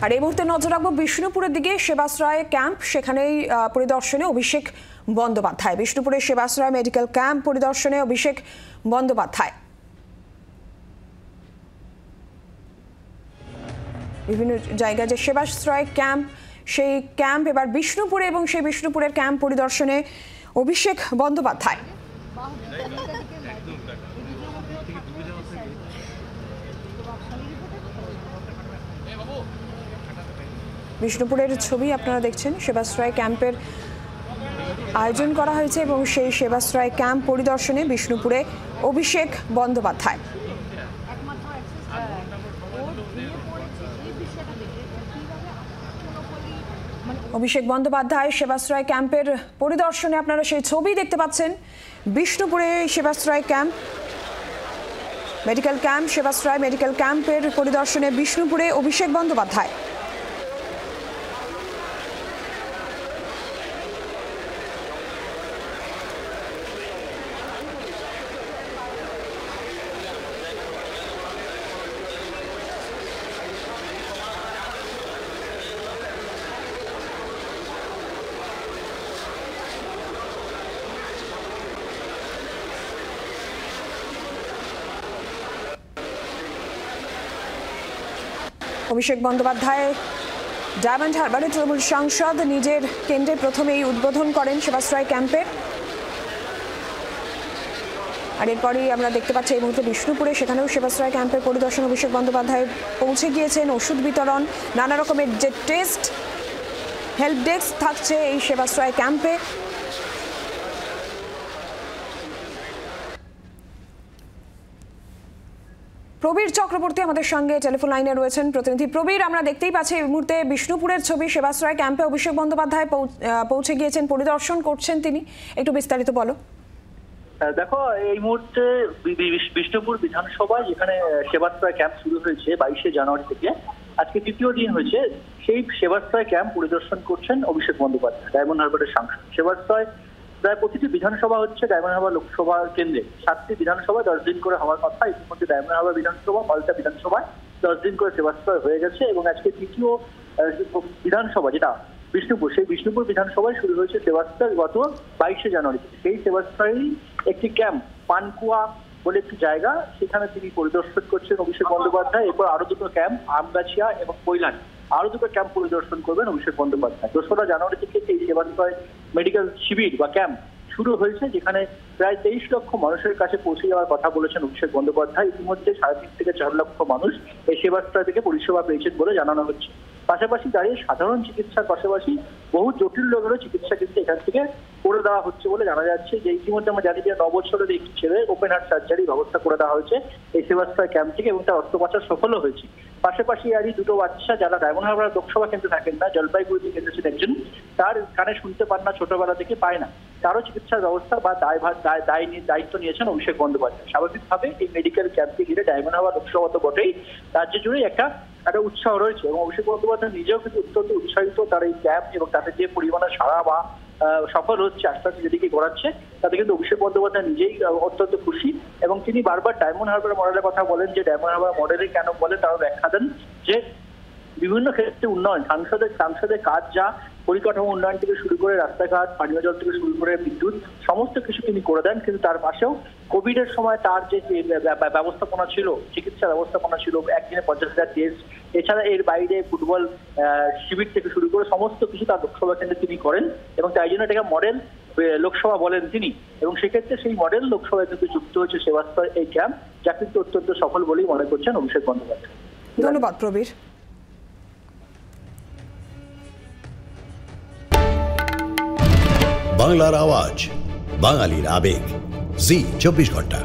আর এই মুহূর্তে নজর রাখবো বিষ্ণুপুরের দিকে। সেবাশ্রয় ক্যাম্প, সেখানেই পরিদর্শনে অভিষেক বন্দ্যোপাধ্যায়। বিষ্ণুপুরের সেবাশ্রয় মেডিকেল ক্যাম্প পরিদর্শনে অভিষেক বন্দ্যোপাধ্যায়। বিভিন্ন জায়গায় যে সেবাশ্রয় ক্যাম্প, সেই ক্যাম্প এবার বিষ্ণুপুরে, এবং সেই বিষ্ণুপুরের ক্যাম্প পরিদর্শনে অভিষেক বন্দ্যোপাধ্যায়। বিষ্ণুপুরের ছবি আপনারা দেখছেন। সেবাশ্রয় ক্যাম্পের আয়োজন করা হয়েছে এবং সেই সেবাশ্রয় ক্যাম্প পরিদর্শনে বিষ্ণুপুরে অভিষেক বন্দ্যোপাধ্যায়। অভিষেক বন্দ্যোপাধ্যায় সেবাশ্রয় ক্যাম্পের পরিদর্শনে আপনারা সেই ছবি দেখতে পাচ্ছেন। বিষ্ণুপুরে Sebashray camp, medical camp, Sebashray medical ক্যাম্পের পরিদর্শনে বিষ্ণুপুরে অভিষেক বন্দ্যোপাধ্যায়। অভিষেক বন্দ্যোপাধ্যায় ডায়মন্ড হারবারে তৃণমূল সাংসদ, নিজের কেন্দ্রে প্রথমেই উদ্বোধন করেন সেবাশ্রয় ক্যাম্পের। আর এরপরেই আমরা দেখতে পাচ্ছি এই মুহূর্তে বিষ্ণুপুরে, সেখানেও সেবাশ্রয় ক্যাম্পের পরিদর্শন অভিষেক বন্দ্যোপাধ্যায় পৌঁছে গিয়েছেন। ওষুধ বিতরণ, নানা রকমের যে টেস্ট, হেল্প ডেস্ক থাকছে এই সেবাশ্রয় ক্যাম্পে। প্রবীর চক্রবর্তী আমাদের সঙ্গে টেলিফোন লাইনে রয়েছেন, প্রতিনিধি প্রবীর। আমরা দেখতেই পাচ্ছি এই মুহূর্তে বিষ্ণুপুরের ছবি। সেবাশ্রয় ক্যাম্পে অভিষেক বন্দ্যোপাধ্যায় পৌঁছে গিয়েছেন, পরিদর্শন করছেন তিনি। একটু বিস্তারিত বলো। দেখো, এই মুহূর্তে বিষ্ণুপুর বিধানসভায় যেখানে সেবাশ্রয় ক্যাম্প শুরু হয়েছে 22শে জানুয়ারি থেকে, আজকে তৃতীয় দিন হয়েছে, সেই সেবাশ্রয় ক্যাম্প পরিদর্শন করছেন অভিষেক বন্দ্যোপাধ্যায়, ডায়মন্ড হারবারের সাংসদ। সেবাশ্রয় প্রায় প্রতিটি বিধানসভা হচ্ছে ডায়মন্ড হারবার লোকসভা কেন্দ্রে 7টি বিধানসভায় 10 দিন করে হওয়ার কথা। ইতিমধ্যে ডায়মন্ড হারবার বিধানসভা, মালদা বিধানসভায় 10 দিন করে সেবাশ্রয় হয়ে গেছে এবং আজকে তৃতীয় বিধানসভা যেটা বিষ্ণুপুর, সেই বিষ্ণুপুর বিধানসভায় শুরু হয়েছে সেবাশ্রয় গত 22শে জানুয়ারি। সেই সেবাশ্রয়েরই একটি ক্যাম্প, পানকুয়া বলে একটি জায়গা, সেখানে তিনি পরিদর্শন করছেন অভিষেক বন্দ্যোপাধ্যায়। এরপর আরো দুটো ক্যাম্প, আমগাছিয়া এবং কৈলান, আরো দুটো ক্যাম্প পরিদর্শন করবেন অভিষেক বন্দ্যোপাধ্যায়। 2রা জানুয়ারি থেকে এই সেবাশ্রয় মেডিকেল শিবির বা ক্যাম্প শুরু হয়েছে, যেখানে প্রায় 23 লক্ষ মানুষের কাছে পৌঁছে যাওয়ার কথা বলেছেন অভিষেক বন্দ্যোপাধ্যায়। ইতিমধ্যে 3.5 থেকে 4 লক্ষ মানুষ এই সেবাশ্রয় থেকে পরিষেবা পেয়েছেন বলে জানানো হচ্ছে। পাশাপাশি দাঁড়িয়ে সাধারণ চিকিৎসার পাশাপাশি বহু জটিল রোগেরও চিকিৎসা কিন্তু এখান থেকে করে দেওয়া হচ্ছে বলে জানা যাচ্ছে। যে ইতিমধ্যে আমরা জানি যে 9 বছরের একটি ছেলে ওপেন হার্ট সার্জারি ব্যবস্থা করে দেওয়া হয়েছে এই সেবাশ্রয় ক্যাম্প থেকে এবং তার অস্ত্রোপচার সফলও হয়েছে। পাশাপাশি আরই দুটো বাচ্চা যারা ডায়মন্ড হারবার লোকসভা কেন্দ্রে থাকেন না, জলপাইগুড়ি থেকে এসেছেন একজন, তার কানে শুনতে পান না, ছোটবেলা থেকে পায় না, তারও চিকিৎসার ব্যবস্থা বা দায়িত্ব নিয়েছেন অভিষেক বন্দ্যোপাধ্যায়। স্বাভাবিকভাবে এই মেডিকেল ক্যাম্পকে ঘিরে ডায়মন্ড হারবার লোকসভা তো বটেই, রাজ্য জুড়ে একটা উৎসাহ রয়েছে এবং অভিষেক বন্দ্যোপাধ্যায় নিজেও কিন্তু অত্যন্ত উৎসাহিত তার এই ক্যাম্প এবং তাতে যে পরিমাণে সাড়া বা সফল হচ্ছে, আস্তে আস্তে যেদিকে গড়াচ্ছে, তাতে কিন্তু অভিষেক বন্দ্যোপাধ্যায় নিজেই অত্যন্ত খুশি এবং তিনি বারবার ডায়মন্ড হারবার মডেলের কথা বলেন। যে ডায়মন্ড হারবার মডেলে কেন বলে তারও ব্যাখ্যা দেন যে বিভিন্ন ক্ষেত্রে উন্নয়ন, সাংসদের কাজ, যা পরিকাঠামো উন্নয়ন থেকে শুরু করে রাস্তাঘাট, পানীয় জল থেকে শুরু করে বিদ্যুৎ, সমস্ত কিছু তিনি করে দেন। কিন্তু তার পাশেও কোভিডের সময় তার যে ব্যবস্থাপনা ছিল, চিকিৎসা ব্যবস্থাপনা ছিল, একদিনে 50,000 টেস্ট, এছাড়া এর বাইরে ফুটবল শিবির থেকে শুরু করে সমস্ত কিছু তার লোকসভা কেন্দ্রে তিনি করেন এবং তাই জন্য এটাকে মডেল লোকসভা বলেন তিনি। এবং সেক্ষেত্রে সেই মডেল লোকসভায় কিন্তু যুক্ত হয়েছে সেবাশ্রয় এই ক্যাম্প, যা কিন্তু অত্যন্ত সফল বলেই মনে করছেন অভিষেক বন্দ্যোপাধ্যায়। ধন্যবাদ প্রবীর। বাংলার আওয়াজ, বাঙালির আবেগ, জি 24 ঘন্টা।